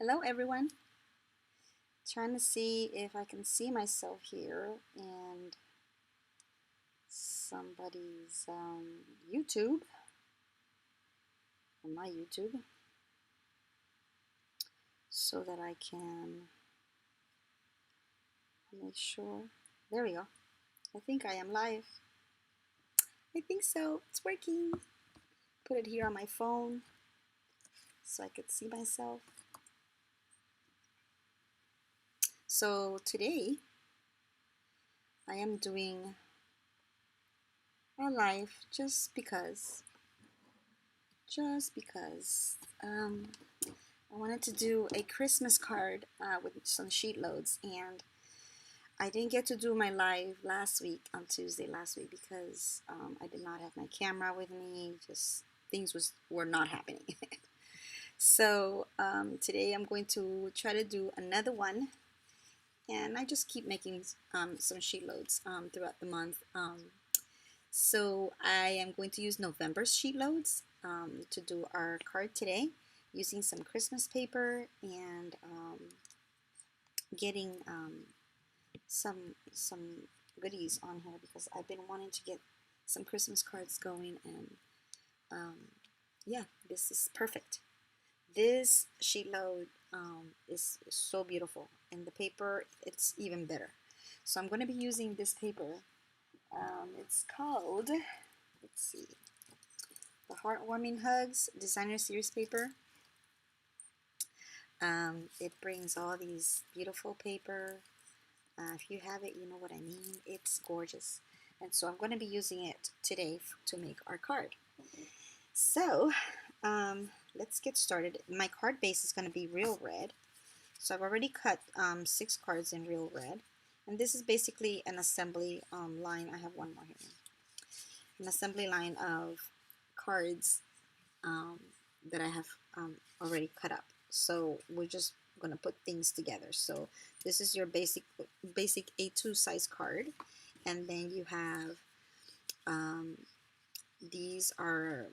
Hello everyone. Trying to see if I can see myself here in somebody's YouTube, on my YouTube, so that I can make sure. There we go. I think I am live. I think so. It's working. Put it here on my phone so I could see myself. So today I am doing a live just because. I wanted to do a Christmas card with some sheet loads, and I didn't get to do my live last week on Tuesday last week because I did not have my camera with me. Just things were not happening. So today I'm going to try to do another one, and I just keep making some sheet loads throughout the month. So I am going to use November's sheet loads to do our card today, using some Christmas paper and getting some goodies on here because I've been wanting to get some Christmas cards going, and yeah, this is perfect. This sheet load is so beautiful, and the paper, it's even better. So I'm going to be using this paper. It's called, let's see, the Heartwarming Hugs Designer Series paper. It brings all these beautiful paper. If you have it, you know what I mean. It's gorgeous. And so I'm going to be using it today to make our card. So let's get started. My card base is going to be real red. So I've already cut 6 cards in real red. And this is basically an assembly line. I have one more here. An assembly line of cards that I have already cut up. So we're just going to put things together. So this is your basic A2 size card. And then you have, these are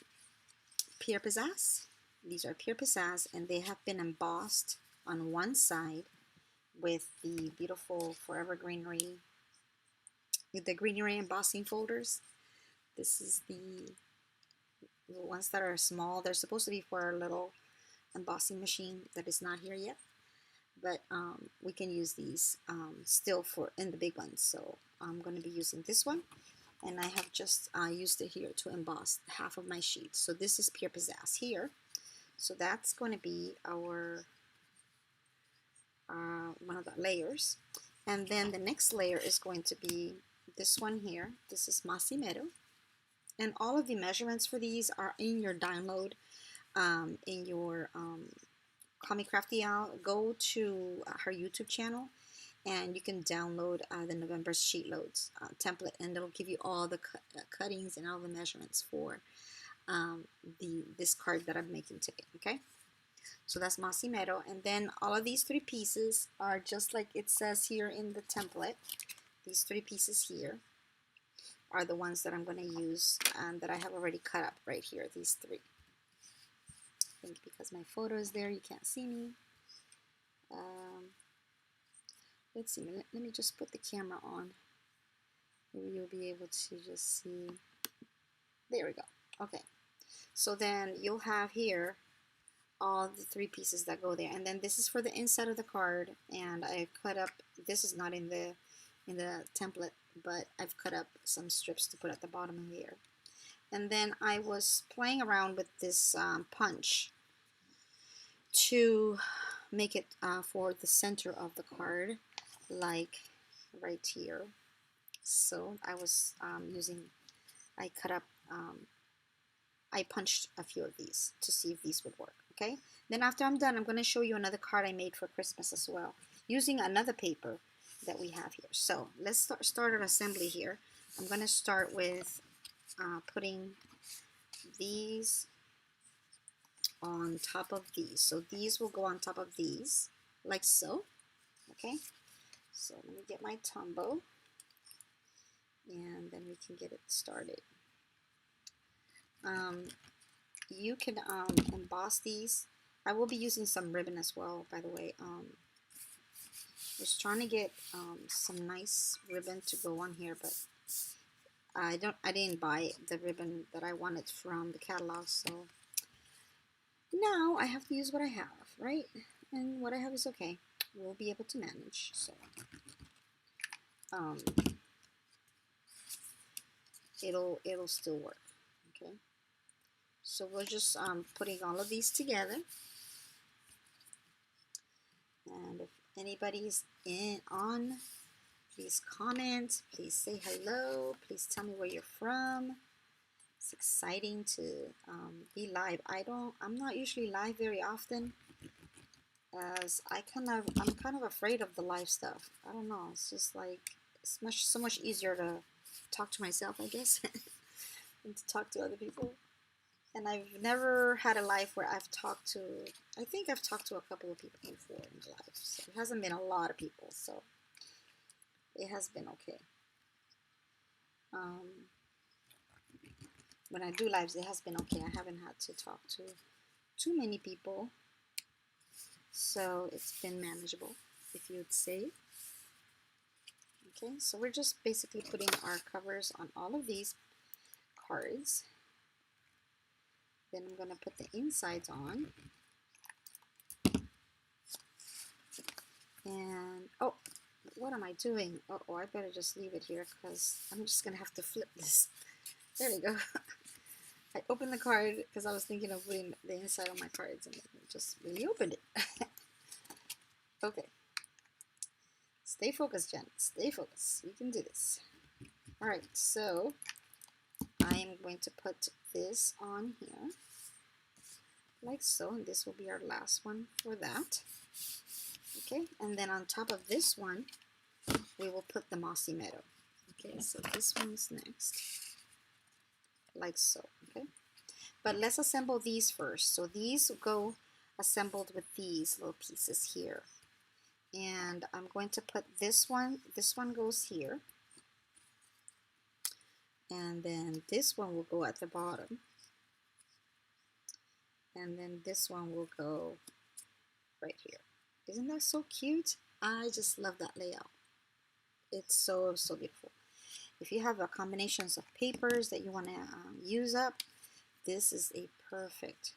Pure Pizzazz. These are Pure Pizzazz, and they have been embossed on one side with the beautiful Forever Greenery, with the greenery embossing folders. This is the ones that are small. They're supposed to be for our little embossing machine that is not here yet, but we can use these still for in the big ones. So I'm going to be using this one, and I have just used it here to emboss half of my sheet. So this is Pure Pizzazz here. So that's going to be our one of the layers, and then the next layer is going to be this one here. This is Mossy Meadow, and all of the measurements for these are in your download in your callmecraftyal. Go to her YouTube channel, and you can download the November sheet loads template, and it'll give you all the cuttings and all the measurements for this card that I'm making today. Okay, so that's Mossy Meadow, and then all of these 3 pieces are just like it says here in the template. These 3 pieces here are the ones that I'm going to use and that I have already cut up right here. These 3. I think because my photo is there, you can't see me. Let's see. Let me just put the camera on. Maybe you'll be able to just see. There we go. Okay. So then you'll have here all the 3 pieces that go there, and then this is for the inside of the card, and I cut up, this is not in the template, but I've cut up some strips to put at the bottom here. And then I was playing around with this punch to make it for the center of the card, like right here. So I was I cut up, I punched a few of these to see if these would work. Okay, then after I'm done, I'm going to show you another card I made for Christmas as well, using another paper that we have here. So let's start our assembly here. I'm going to start with putting these on top of these. So these will go on top of these, like so. Okay, so let me get my Tombow, and then we can get it started. You can emboss these. I will be using some ribbon as well, by the way. Was trying to get some nice ribbon to go on here, but I didn't buy the ribbon that I wanted from the catalog, so now I have to use what I have, right? And what I have is okay. We'll be able to manage. So it'll still work. Okay. So we're just putting all of these together. And if anybody's on, please comment. Please say hello. Please tell me where you're from. It's exciting to be live. I'm not usually live very often, as I'm kind of afraid of the live stuff. I don't know. It's just like it's so much easier to talk to myself, I guess, than to talk to other people. And I've never had a live where I've talked to. I think I've talked to a couple of people before in the live. So it hasn't been a lot of people, so it has been okay. When I do lives, it has been okay. I haven't had to talk to too many people, so it's been manageable, if you would say. Okay, so we're just basically putting our covers on all of these cards. Then I'm going to put the insides on. And, oh, what am I doing? Oh, I better just leave it here because I'm just going to have to flip this. There we go. I opened the card because I was thinking of putting the inside on my cards and just really opened it. Okay. Stay focused, Jen. Stay focused. You can do this. All right, so I am going to put this on here like so, and this will be our last one for that. Okay, and then on top of this one, we will put the mossy meadow. Okay, so this one's next, like so. Okay, but let's assemble these first. So these go assembled with these little pieces here. And I'm going to put this one goes here. And then this one will go at the bottom. And then this one will go right here. Isn't that so cute? I just love that layout. It's so, so beautiful. If you have combinations of papers that you want to use up, this is a perfect,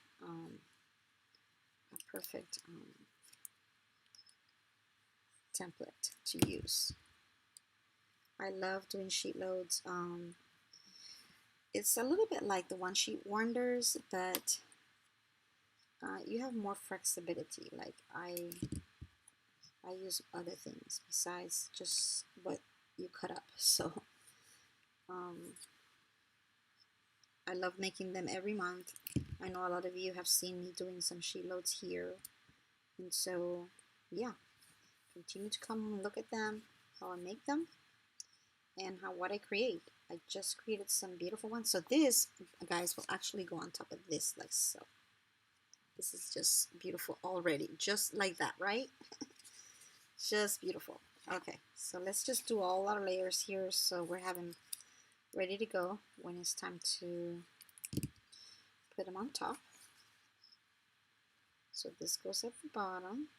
template to use. I love doing sheet loads. It's a little bit like the one sheet wonders, but you have more flexibility. Like I use other things besides just what you cut up. So I love making them every month. I know a lot of you have seen me doing some sheet loads here, and so yeah, continue to come and look at them, how I make them, and what I create. I just created some beautiful ones. So this, guys, will actually go on top of this like so. This is just beautiful already, just like that, right? Just beautiful. Okay, so let's just do all our layers here so we're having ready to go when it's time to put them on top. So this goes at the bottom,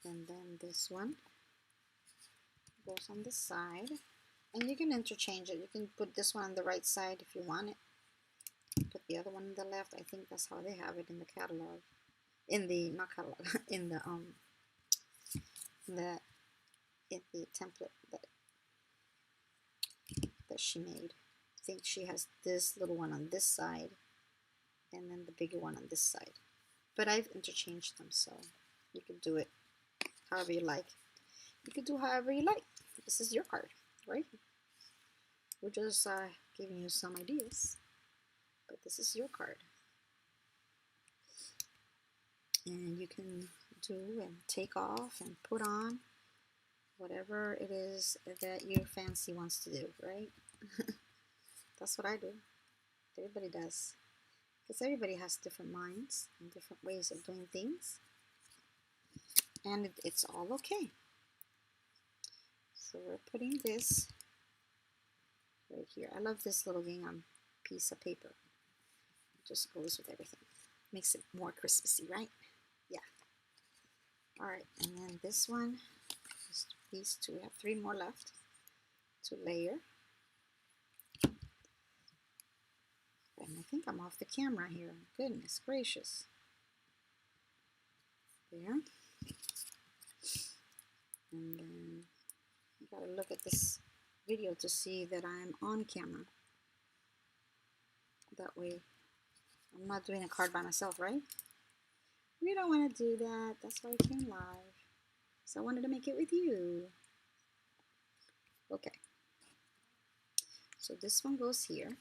and then this one goes on the side, and you can interchange it. You can put this one on the right side if you want it. Put the other one on the left. I think that's how they have it in the catalog. In the not catalog, in the template that she made. I think she has this little one on this side, and then the bigger one on this side. But I've interchanged them, so you can do it however you like. You can do however you like. This is your card, right? We're just giving you some ideas, but this is your card. And you can do and take off and put on whatever it is that your fancy wants to do, right? That's what I do. Everybody does. Because everybody has different minds and different ways of doing things. And it's all okay. So we're putting this right here. I love this little gingham piece of paper. It just goes with everything. Makes it more Christmassy, right? Yeah. All right, and then this one, just these two, we have 3 more left to layer. And I think I'm off the camera here. Goodness gracious. There. And then you gotta look at this video to see that I'm on camera. That way I'm not doing a card by myself, right? We don't want to do that. That's why I came live. So I wanted to make it with you. Okay. So this one goes here.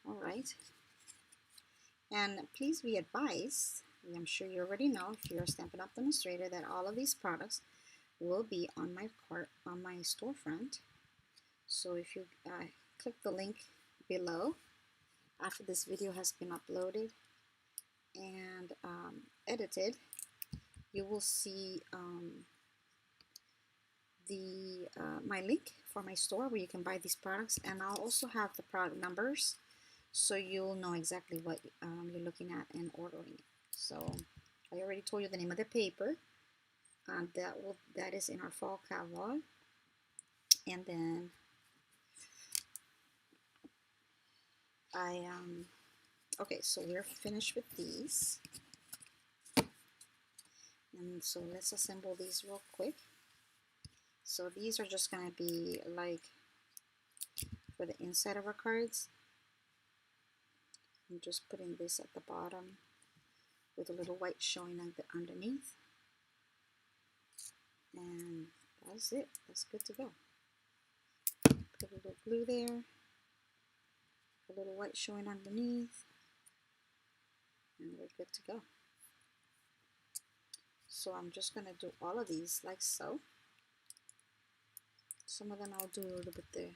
All right. And please be advised, I'm sure you already know if you're a Stampin' Up! Demonstrator, that all of these products will be on my cart, on my storefront. So if you click the link below after this video has been uploaded and edited, you will see my link for my store where you can buy these products, and I'll also have the product numbers so you'll know exactly what you're looking at and ordering it. So I already told you the name of the paper. That is in our fall catalog. And then okay, so we're finished with these. And so let's assemble these real quick. So these are just going to be like for the inside of our cards. I'm just putting this at the bottom with a little white showing underneath. And that's it. That's good to go. Put a little glue there. A little white showing underneath. And we're good to go. So I'm just going to do all of these like so. Some of them I'll do with the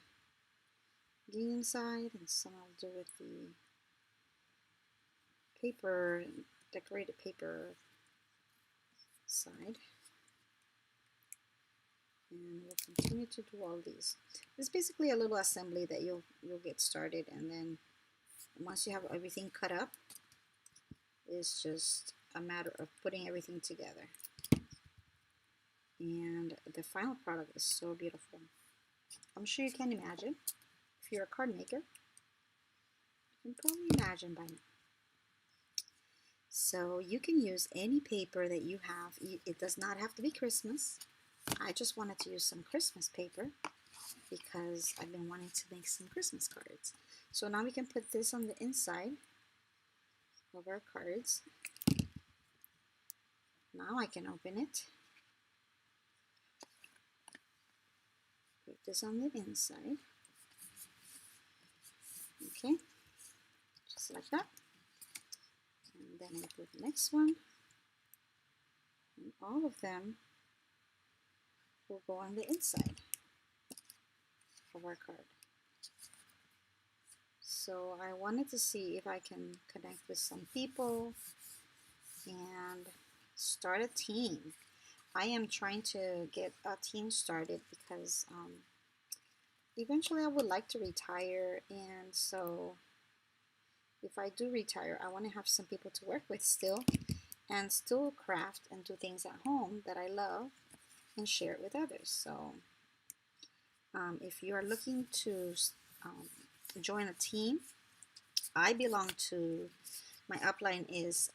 inside, and some I'll do with the paper, decorated paper side. And we'll continue to do all these. It's basically a little assembly that you'll get started, and then once you have everything cut up, it's just a matter of putting everything together. And the final product is so beautiful. I'm sure you can imagine. If you're a card maker, you can probably imagine by now. So you can use any paper that you have. It does not have to be Christmas. I just wanted to use some Christmas paper because I've been wanting to make some Christmas cards. So now we can put this on the inside of our cards. Now I can open it. Put this on the inside. Okay, just like that. And then I put the next one. And all of them will go on the inside of our card. So I wanted to see if I can connect with some people and start a team. I am trying to get a team started because eventually I would like to retire, and so if I do retire, I want to have some people to work with still, and still craft and do things at home that I love and share it with others. So if you are looking to join a team, I belong to, my upline is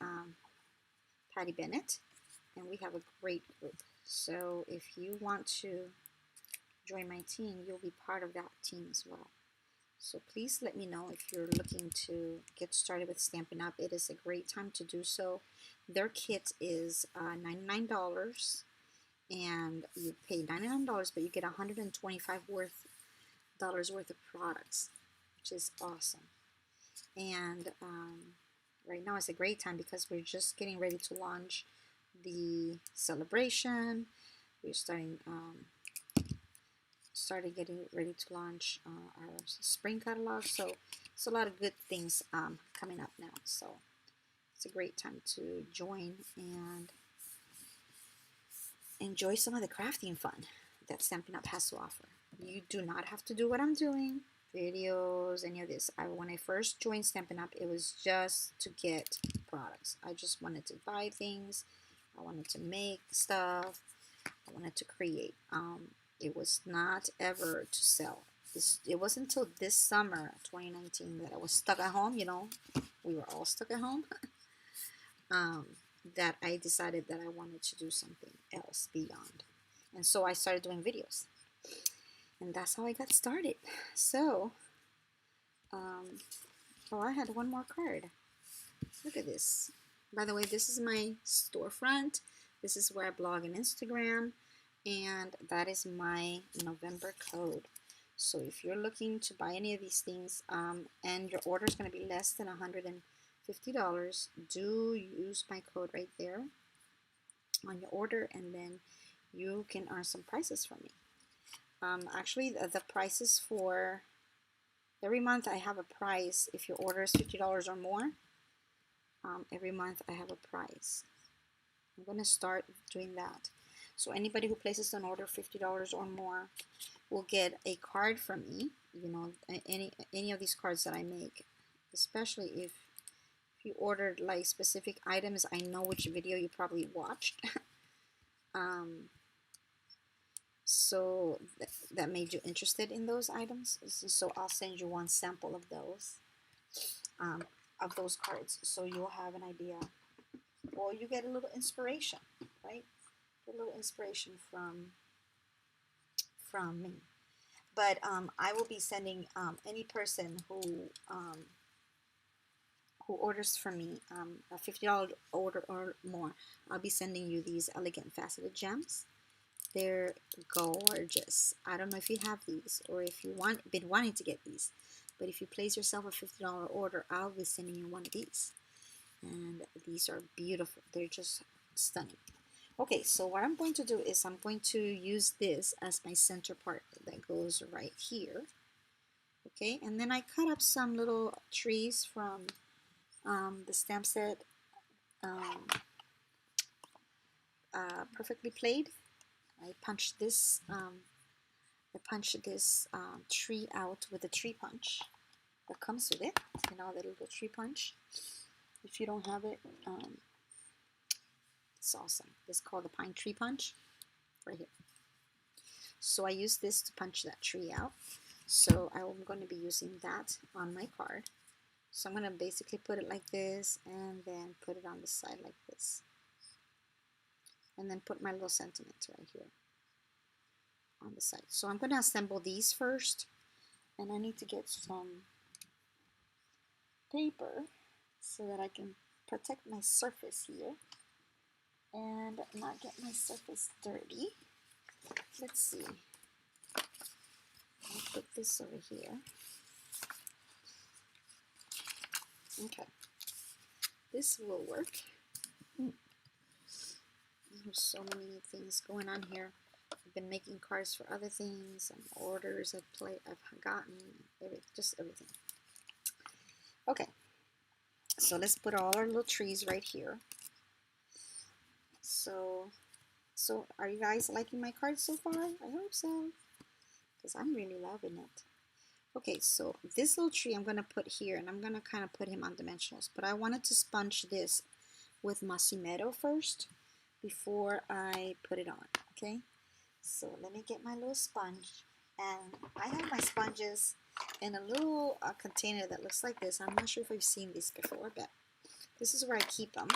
Patty Bennett, and we have a great group. So if you want to join my team, you'll be part of that team as well. So please let me know if you're looking to get started with Stampin' Up! It is a great time to do so. Their kit is $99, and you pay $99, but you get $125 worth of products, which is awesome. And right now is a great time because we're just getting ready to launch the celebration. We're started getting ready to launch our spring catalog. So it's a lot of good things coming up now. So it's a great time to join and enjoy some of the crafting fun that Stampin' Up! Has to offer. You do not have to do what I'm doing, videos, any of this. When I first joined Stampin' Up!, it was just to get products. I just wanted to buy things. I wanted to make stuff. I wanted to create. It was not ever to sell. It wasn't until this summer, 2019, that I was stuck at home. You know, we were all stuck at home. That I decided that I wanted to do something else beyond. And so I started doing videos. And that's how I got started. So, oh, I had one more card. Look at this. By the way, this is my storefront. This is where I blog on Instagram. And that is my November code. So if you're looking to buy any of these things, and your order is going to be less than $150, do use my code right there on your order, and then you can earn some prizes from me. Actually, the prices for every month I have a prize. If your order is $50 or more, every month I have a prize. I'm going to start doing that. So anybody who places an order $50 or more will get a card from me. You know, any of these cards that I make, especially if you ordered like specific items. I know which video you probably watched. So that made you interested in those items. So I'll send you one sample of those cards, so you'll have an idea. Or you get a little inspiration, right? Get a little inspiration from me. But I will be sending any person who orders from me a $50 order or more. I'll be sending you these elegant faceted gems. They're gorgeous. I don't know if you have these or if you been wanting to get these, but if you place yourself a $50 order, I'll be sending you one of these. And these are beautiful. They're just stunning. Okay, so what I'm going to do is I'm going to use this as my center part that goes right here. Okay, and then I cut up some little trees from the stamp set, Perfectly Played. I punched this tree out with a tree punch that comes with it. You know, the little tree punch. If you don't have it, it's awesome. It's called the pine tree punch, right here. So I use this to punch that tree out. So I'm going to be using that on my card. So I'm going to basically put it like this, and then put it on the side like this. And then put my little sentiment right here on the side. So I'm going to assemble these first, and I need to get some paper so that I can protect my surface here and not get my surface dirty. Let's see. I'll put this over here. Okay, this will work. There's so many things going on here. I've been making cards for other things, some orders I've gotten, just everything. Okay, so let's put all our little trees right here. So are you guys liking my cards so far? I hope so, because I'm really loving it. Okay, so this little tree I'm going to put here, and I'm going to kind of put him on dimensionals, but I wanted to sponge this with Mossy Meadow first before I put it on, okay? So let me get my little sponge, and I have my sponges in a little container that looks like this. I'm not sure if I've seen these before, but this is where I keep them.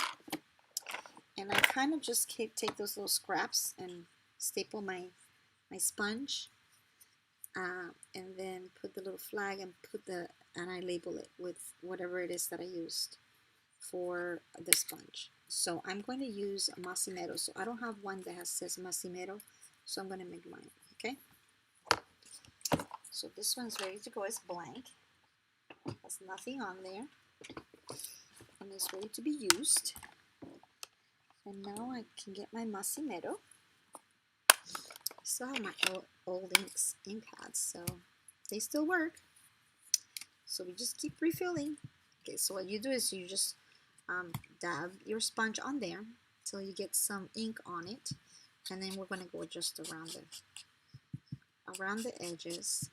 And I kind of just take those little scraps and staple my sponge, and then put the little flag and and I label it with whatever it is that I used for the sponge. So I'm going to use a Mossy Meadow. So I don't have one that says Mossy Meadow, so I'm going to make mine. Okay. So this one's ready to go. It's blank. Has nothing on there, and it's ready to be used. And now I can get my Mossy Meadow. I still have my old ink pads, so they still work. So we just keep refilling. Okay, so what you do is you just dab your sponge on there till you get some ink on it, and then we're going to go just around the edges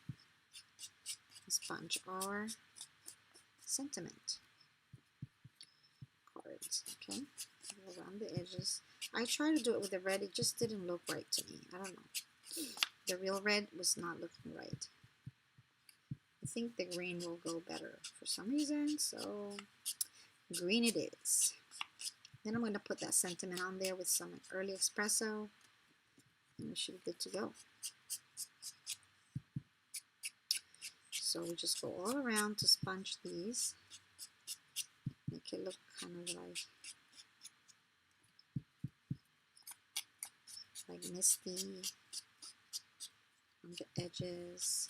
and sponge our sentiment card. right. Okay, go around the edges. I tried to do it with the red, it just didn't look right to me. I don't know. The real red was not looking right. I think the green will go better for some reason, so green it is. Then I'm going to put that sentiment on there with some early espresso, and we should be good to go. So we just go all around to sponge these, make it look kind of like misty on the edges.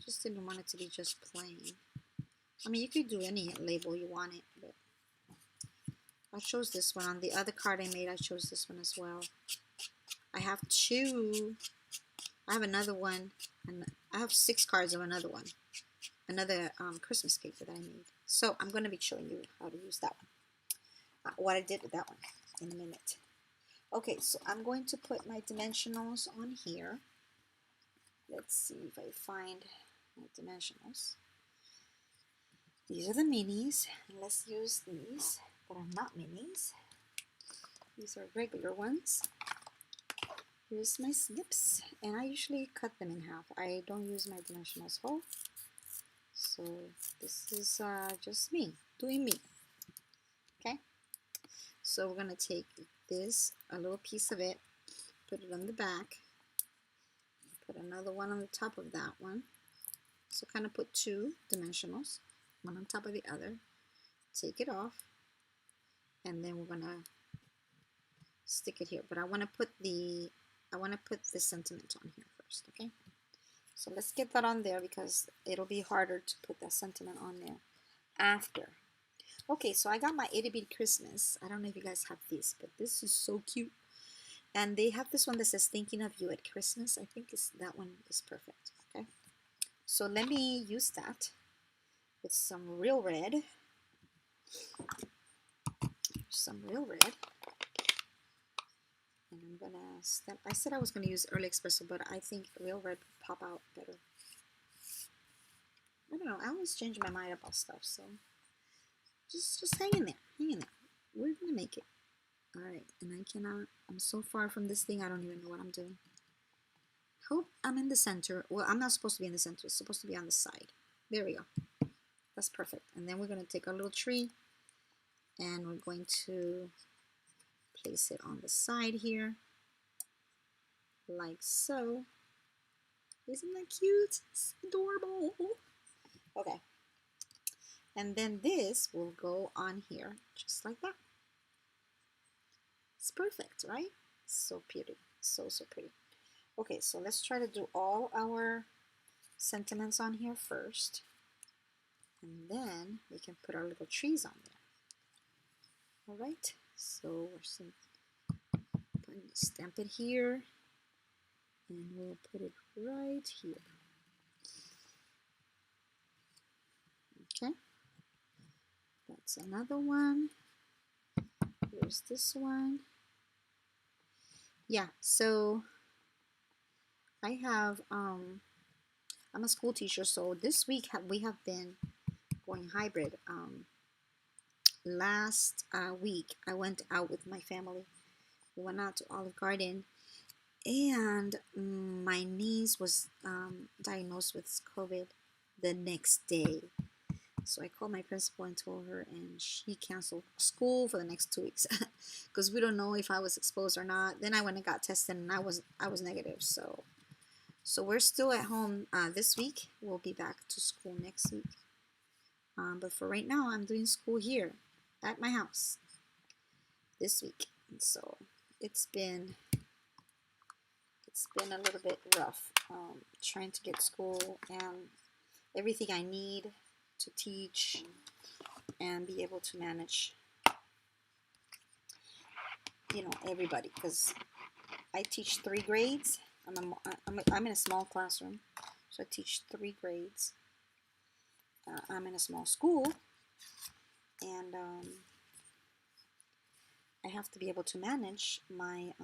Just didn't want it to be just plain. I mean, you could do any label you want it, but I chose this one. On the other card I made, I chose this one as well. I have two. I have another one, and I have 6 cards of another one. Another Christmas paper that I made. So I'm going to be showing you how to use that one. What I did with that one in a minute. Okay, so I'm going to put my dimensionals on here. Let's see if I find my dimensionals. These are the minis. Let's use these that are not minis. These are regular ones. Here's my snips, and I usually cut them in half. I don't use my dimensionals whole. So this is just me, doing me. Okay? So we're going to take this, a little piece of it, put it on the back, put another one on the top of that one. So kind of put 2 dimensionals, one on top of the other, take it off, and then we're going to stick it here. But I want to put the sentiment on here first, okay? So let's get that on there because it'll be harder to put that sentiment on there after. Okay, so I got my Itty Bitty Christmas. I don't know if you guys have this, but this is so cute. And they have this one that says thinking of you at Christmas. I think that one is perfect, okay? So let me use that with some real red. Some real red. And I'm gonna stamp. I said I was gonna use early espresso, but I think real red would pop out better. I don't know. I always change my mind about stuff, so just hang in there. Hang in there. We're gonna make it. All right. And I cannot. I'm so far from this thing. I don't even know what I'm doing. Hope I'm in the center. Well, I'm not supposed to be in the center. It's supposed to be on the side. There we go. That's perfect. And then we're gonna take our little tree, and we're going to place it on the side here, like so. Isn't that cute? It's adorable. Okay. And then this will go on here, just like that. It's perfect, right? So pretty. So, so pretty. Okay, so let's try to do all our sentiments on here first. And then we can put our little trees on there. All right. So we're going to stamp it here, and we'll put it right here. Okay, that's another one. Here's this one. Yeah, so I have, I'm a school teacher, so this week we have been going hybrid. Last week I went out with my family. We went out to Olive Garden, and my niece was diagnosed with COVID the next day. So I called my principal and told her, and she canceled school for the next 2 weeks because we don't know if I was exposed or not. Then I went and got tested, and I was negative. So we're still at home this week. We'll be back to school next week. But for right now, I'm doing school here at my house this week. And so it's been a little bit rough trying to get school and everything I need to teach and be able to manage, you know, everybody, because I teach 3 grades. I'm in a small classroom, so I teach 3 grades. I'm in a small school, and I have to be able to manage my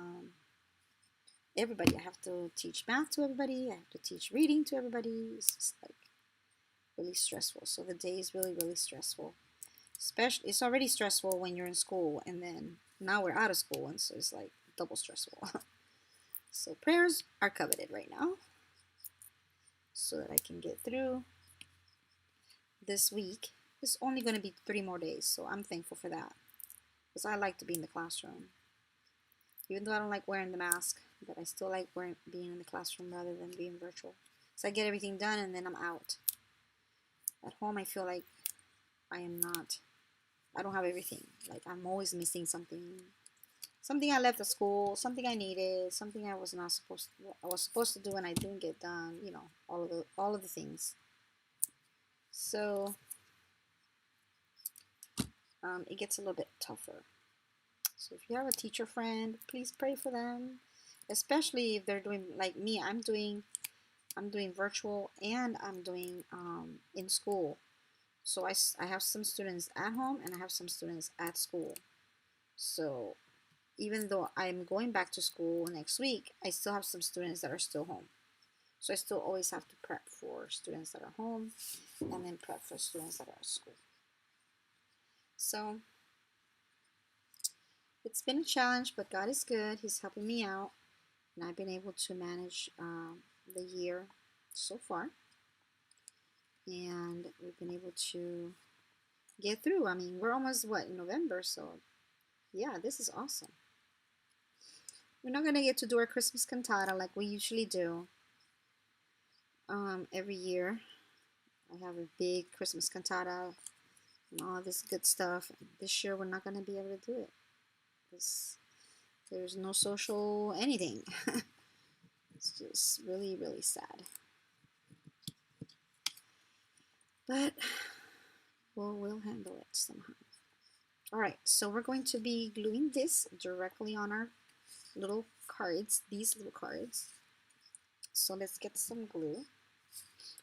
everybody. I have to teach math to everybody. I have to teach reading to everybody. It's just like really stressful. So the day is really, really stressful. Especially, it's already stressful when you're in school, and then now we're out of school, and so it's like double stressful. So prayers are coveted right now so that I can get through this week. It's only going to be 3 more days, so I'm thankful for that because I like to be in the classroom. Even though I don't like wearing the mask, but I still like being in the classroom rather than being virtual. So I get everything done and then I'm out. At home, I feel like I don't have everything. Like I'm always missing something. Something I left at school, something I needed, something I was supposed to do and I didn't get done, you know, all of the things. So it gets a little bit tougher. So if you have a teacher friend, please pray for them, especially if they're doing like me. I'm doing virtual and I'm doing in school. So I have some students at home and I have some students at school. So even though I'm going back to school next week, I still have some students that are still home. So I still always have to prep for students that are home and then prep for students that are at school. So it's been a challenge, but God is good. He's helping me out. And I've been able to manage the year so far. And we've been able to get through. I mean, we're almost, in November? So yeah, this is awesome. We're not going to get to do our Christmas cantata like we usually do every year. I have a big Christmas cantata and all this good stuff. This year we're not going to be able to do it because there's no social anything. It's just really, really sad. But we'll handle it somehow. All right, so we're going to be gluing this directly on our little cards, these little cards. So let's get some glue.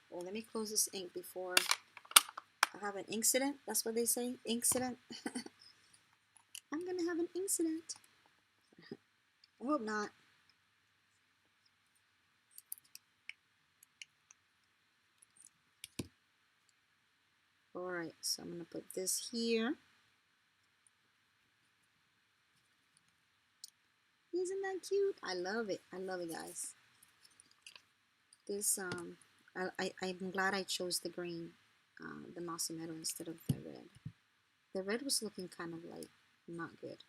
Well, let me close this ink before I have an incident. That's what they say, incident. I'm gonna have an incident. I hope not. All right, so I'm gonna put this here. Isn't that cute? I love it. I love it, guys. This I'm glad I chose the green, the mossy meadow instead of the red. The red was looking kind of like not good.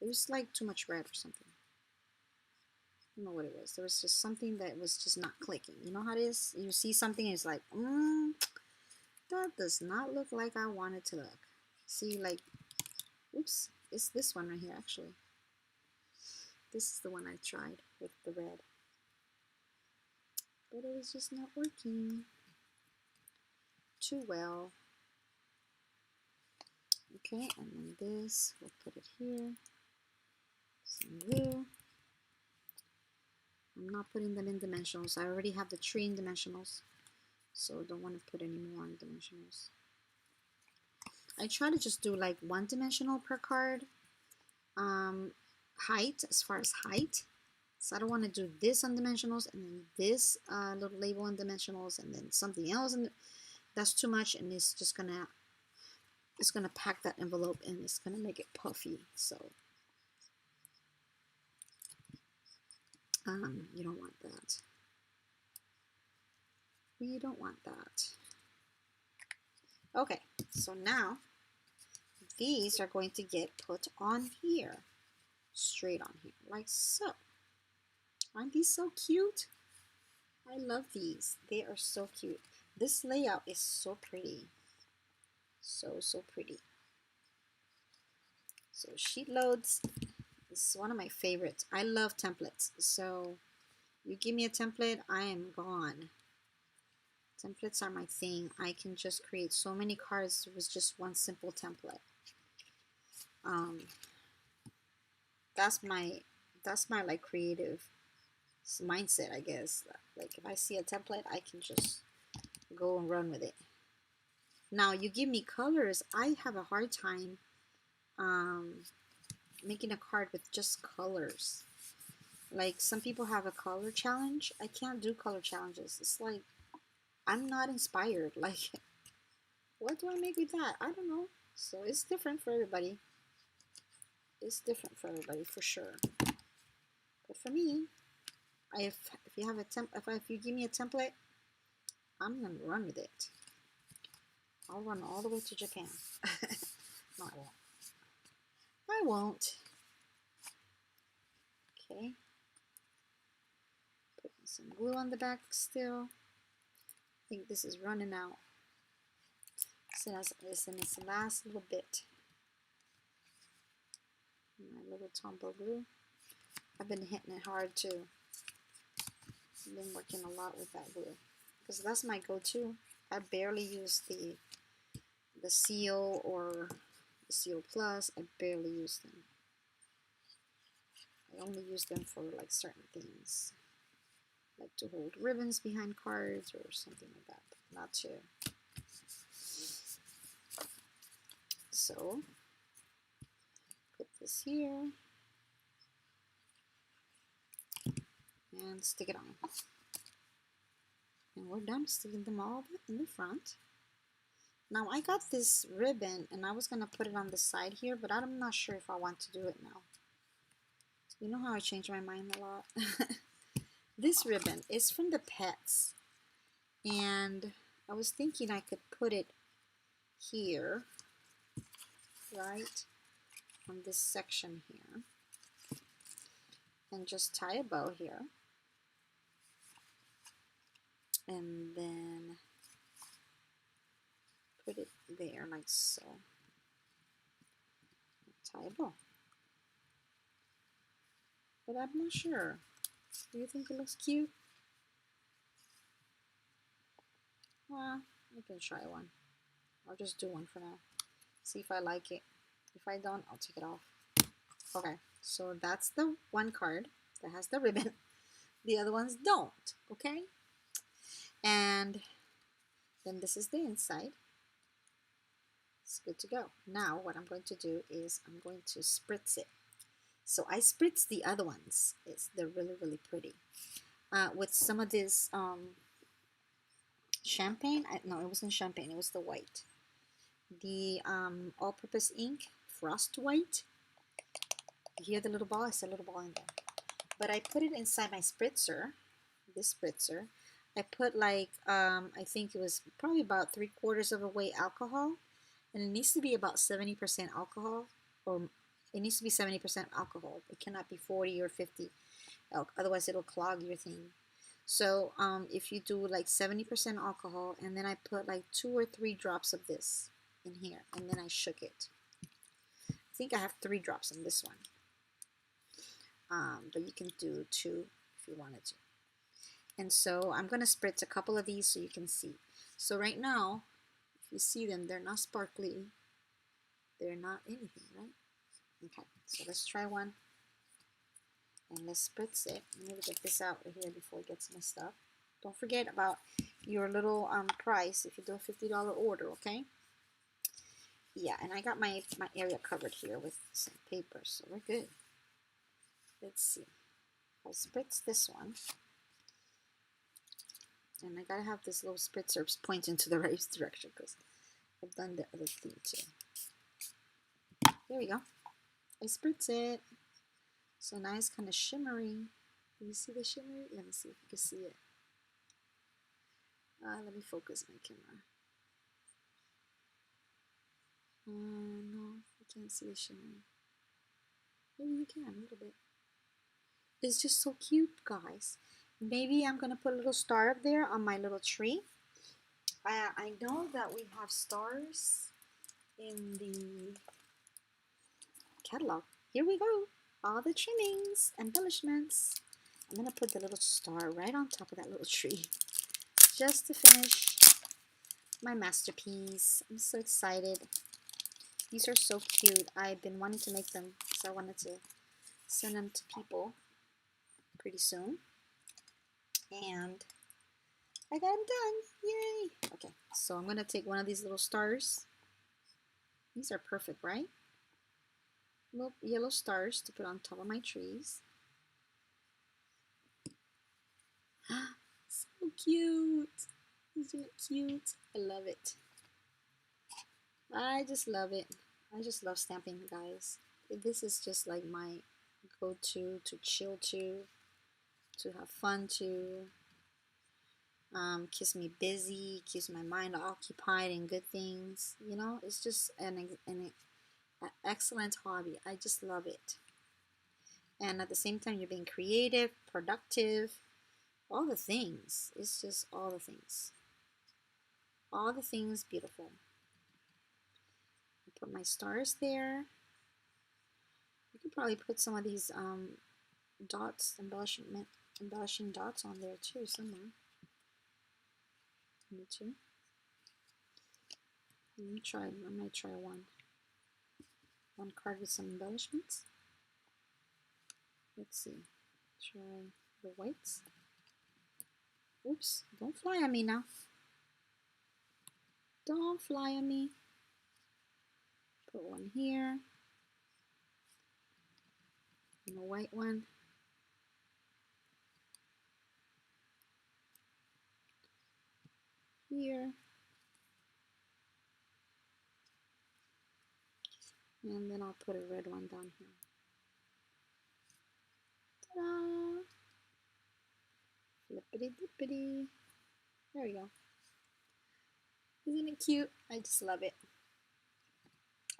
It was like too much red or something. I don't know what it was. There was just something that was just not clicking. You know how it is? You see something and it's like, that does not look like I want it to look. See, like, oops, it's this one right here actually. This is the one I tried with the red. But it was just not working too well. Okay, and then this, we'll put it here. Some glue. I'm not putting them in dimensionals. I already have the tree in dimensionals, so don't want to put any more in dimensionals. I try to just do like 1 dimensional per card. Height, as far as height. So I don't want to do this on dimensionals and then this little label on dimensionals and then something else, and that's too much, and it's just gonna pack that envelope and it's gonna make it puffy. So you don't want that. We don't want that. Okay, so now these are going to get put on here, straight on here, like so. Aren't these so cute? I love these. They are so cute. This layout is so pretty. So pretty. So sheet loads is one of my favorites. I love templates. So you give me a template, I am gone. Templates are my thing. I can just create so many cards with just one simple template. That's my like creative mindset, I guess. Like if I see a template, I can just go and run with it. Now you give me colors, I have a hard time making a card with just colors. Like some people have a color challenge. I can't do color challenges. It's like I'm not inspired. Like what do I make with that? I don't know. So it's different for everybody. It's different for everybody for sure. But for me, if you have a if you give me a template, I'm gonna run with it. I'll run all the way to Japan. No, I won't. I won't. Okay. Putting some glue on the back still. I think this is running out. So it's in its last little bit. My little tumble glue. I've been hitting it hard too. I've been working a lot with that glue because that's my go-to. I barely use the Seal or the Seal Plus. I barely use them. I only use them for like certain things, like to hold ribbons behind cards or something like that, but not to. So put this here and stick it on. And we're done sticking them all in the front. Now I got this ribbon and I was going to put it on the side here, but I'm not sure if I want to do it now. You know how I change my mind a lot? This ribbon is from the pets. And I was thinking I could put it here, right, on this section here. And just tie a bow here. And then put it there like so. Tie a bow. But I'm not sure. Do you think it looks cute? Well, I can try one. I'll just do one for now. See if I like it. If I don't, I'll take it off. Okay, so that's the one card that has the ribbon. The other ones don't, okay? And then this is the inside. It's good to go. Now what I'm going to do is I'm going to spritz it. So I spritz the other ones. They're really, really pretty. With some of this champagne. No, it wasn't champagne. It was the white. The all-purpose ink, Frost White. You hear the little ball? I said little ball in there. But I put it inside my spritzer. This spritzer. I put like, I think it was probably about 3/4 of a weight alcohol. And it needs to be about 70% alcohol. Or it needs to be 70% alcohol. It cannot be 40 or 50. Otherwise it'll clog your thing. So if you do like 70% alcohol, and then I put like 2 or 3 drops of this in here, and then I shook it. I think I have 3 drops in this one. But you can do 2 if you wanted to. And so I'm going to spritz a couple of these so you can see. So right now, if you see them, they're not sparkly. They're not anything, right? Okay, so let's try one. And let's spritz it. Let me get this out right here before it gets messed up. Don't forget about your little price if you do a $50 order, okay? Yeah, and I got my area covered here with some paper, so we're good. Let's see. I'll spritz this one. And I gotta have this little spritzer pointing to the right direction because I've done the other thing too. There we go. I spritz it. So now it's kind of shimmery. Do you see the shimmery? Let me see if you can see it. Let me focus my camera. No, you can't see the shimmery. Maybe you can a little bit. It's just so cute, guys. Maybe I'm gonna put a little star up there on my little tree. I know that we have stars in the catalog. Here we go. All the trimmings, embellishments. I'm gonna put the little star right on top of that little tree just to finish my masterpiece. I'm so excited. These are so cute. I've been wanting to make them, so I wanted to send them to people pretty soon. And I got them done. Yay! Okay, so I'm gonna take one of these little stars. These are perfect, right? Little yellow stars to put on top of my trees. So cute. Isn't it cute? I love it. I just love it. I just love stamping, guys. This is just like my go-to to chill to have fun keeps me busy, keeps my mind occupied in good things. You know, it's just an excellent hobby. I just love it. And at the same time, you're being creative, productive, all the things. It's just all the things. All the things beautiful. Put my stars there. You could probably put some of these dots, embellishing dots on there too somewhere. Me too. Let me try. I might try one card with some embellishments. Let's see. Try the whites. Oops! Don't fly on me now. Don't fly on me. Put one here. And a white one. Here. And then I'll put a red one down here. Ta-da! Flippity dippity. There we go. Isn't it cute? I just love it.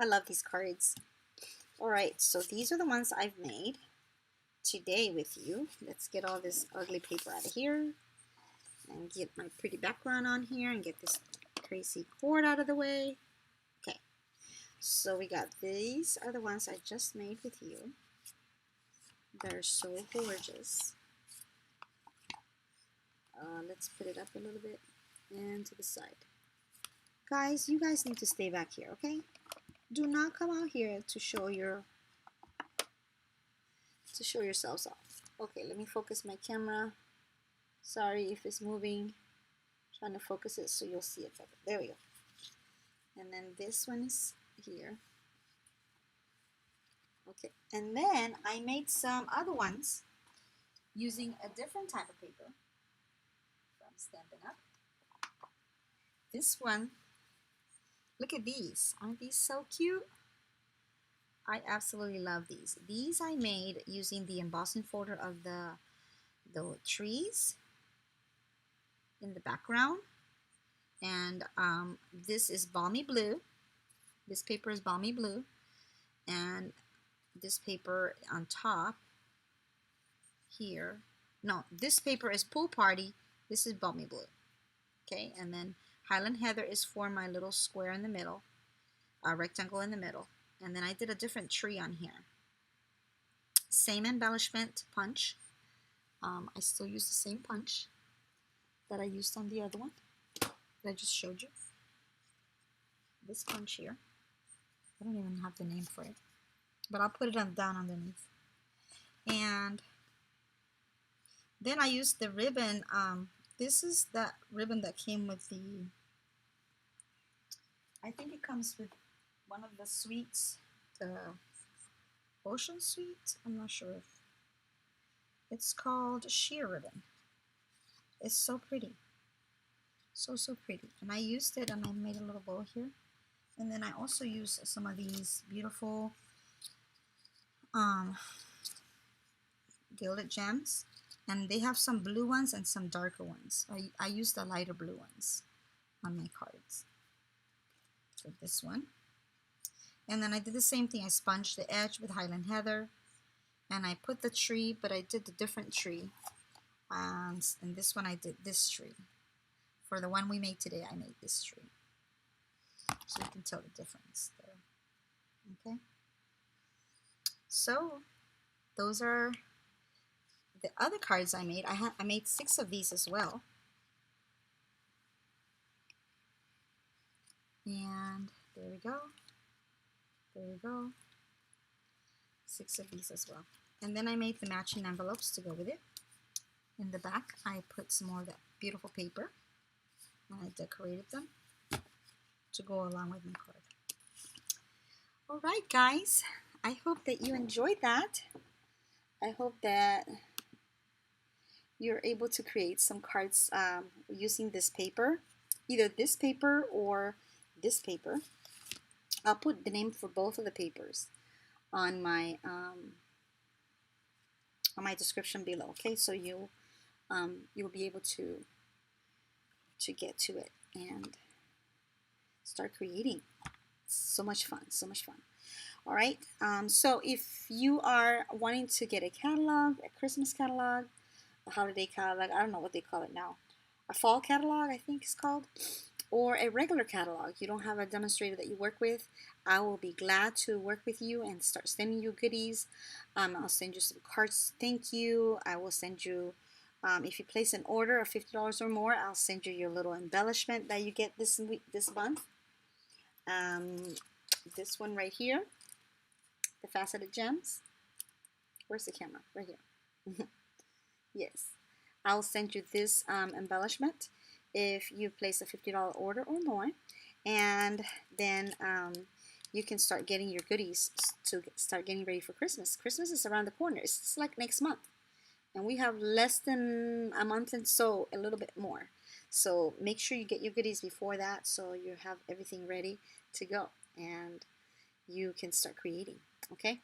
I love these cards. Alright, so these are the ones I've made today with you. Let's get all this ugly paper out of here and get my pretty background on here and get this crazy cord out of the way. Okay, so we got these are the ones I just made with you. They're so gorgeous. Let's put it up a little bit and to the side. Guys, you guys need to stay back here, okay? Do not come out here to show yourselves off. Okay, let me focus my camera. Sorry if it's moving. I'm trying to focus it so you'll see it better. There we go. And then this one is here. Okay, and then I made some other ones using a different type of paper from Stampin' Up. This one, look at these. Aren't these so cute? I absolutely love these. These I made using the embossing folder of the trees in the background. And this is balmy blue. This paper is balmy blue. And this paper on top here. No, this paper is pool party. This is balmy blue. Okay, and then Highland Heather is for my little square in the middle, rectangle in the middle. And then I did a different tree on here. Same embellishment punch. I still use the same punch that I used on the other one that I just showed you. This punch here. I don't even have the name for it, but I'll put it down underneath. And then I used the ribbon. This is that ribbon that came with the, I think it comes with one of the sweets, the Ocean Sweet. I'm not sure if it's called sheer ribbon. It's so pretty. So pretty. And I used it and I made a little bow here. And then I also used some of these beautiful gilded gems. And they have some blue ones and some darker ones. I used the lighter blue ones on my cards. So this one. And then I did the same thing. I sponged the edge with Highland Heather. And I put the tree, but I did a different tree. And this one I did this tree. For the one we made today, I made this tree. So you can tell the difference there. Okay. So those are the other cards I made. I made 6 of these as well. And there we go. There we go. 6 of these as well. And then I made the matching envelopes to go with it. In the back, I put some more of that beautiful paper. And I decorated them to go along with my card. All right, guys. I hope that you enjoyed that. I hope that you're able to create some cards using this paper, either this paper or this paper. I'll put the name for both of the papers on my description below. Okay, so you'll be able to get to it and start creating. So much fun, so much fun. All right, so if you are wanting to get a catalog, a Christmas catalog, a holiday catalog, I don't know what they call it now, a fall catalog, I think it's called, or a regular catalog, you don't have a demonstrator that you work with, I will be glad to work with you and start sending you goodies. I'll send you some cards, thank you. I will send you, if you place an order of $50 or more, I'll send you your little embellishment that you get this week, this month. This one right here, the faceted gems. Where's the camera? Right here. Yes, I'll send you this embellishment if you place a $50 order or more, and then you can start getting your goodies to start getting ready for Christmas. Christmas is around the corner. It's like next month, and we have less than a month and so a little bit more. So make sure you get your goodies before that, so you have everything ready to go and you can start creating. Okay,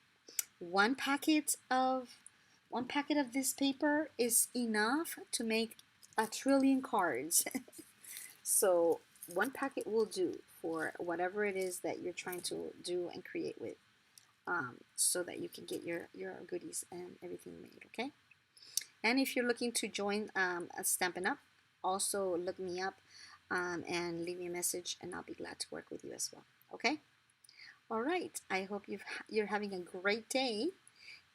one packet of this paper is enough to make 1,000,000,000,000 cards. So one packet will do for whatever it is that you're trying to do and create with, so that you can get your goodies and everything made. Okay, and if you're looking to join a Stampin' Up, also look me up and leave me a message, and I'll be glad to work with you as well. Okay, all right, I hope you're having a great day,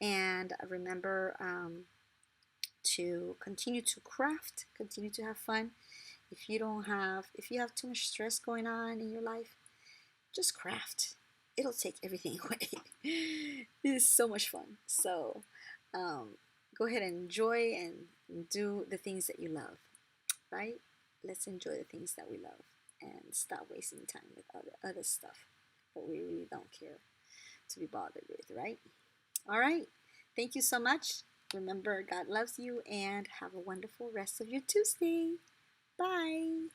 and remember to continue to craft, continue to have fun. If you have too much stress going on in your life, just craft. It'll take everything away. It is so much fun. So go ahead and enjoy and do the things that you love, right? Let's enjoy the things that we love and stop wasting time with other stuff that we really don't care to be bothered with, right? All right. Thank you so much. Remember, God loves you, and have a wonderful rest of your Tuesday. Bye.